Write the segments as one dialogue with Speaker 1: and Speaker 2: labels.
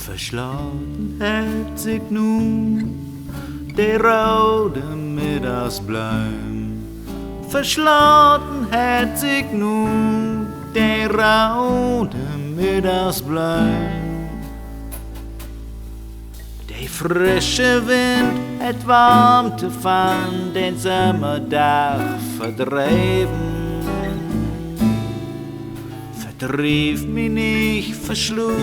Speaker 1: Verschlafen hält sich nun der rode Middagsbluim. Verschlafen hält sich nun der rode Middagsbluim. Der frische Wind het warmte van den Sommerdag verdreven. Verdrief mich nicht, verschlug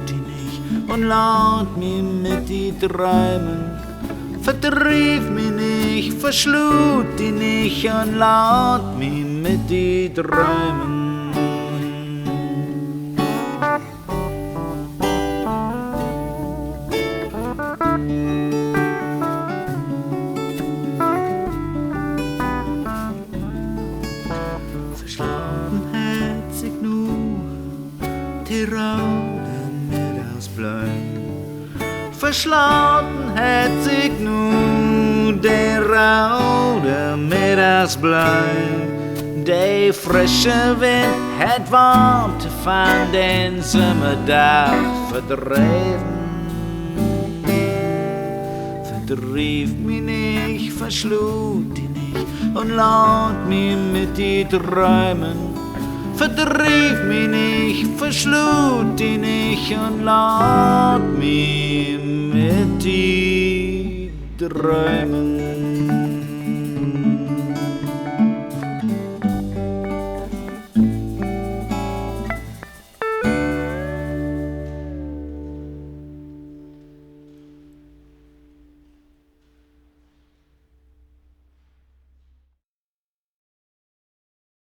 Speaker 1: die nicht und laut mir mit die Träumen. Verdrief mich nicht, verschlug die nicht und laut mir mit die Träumen. Verschlafen hält sich nur die rode Middagsbluim. Verschlafen hält sich nur der rode Middagsbluim. Der frische Wind het warmte van den Sommerdag verdreven. Verdrief mich nicht, verschlug die nicht und laut mir mit die Träumen. Verdrief mich nicht, verschlug die nicht und laut mir mit die Träumen.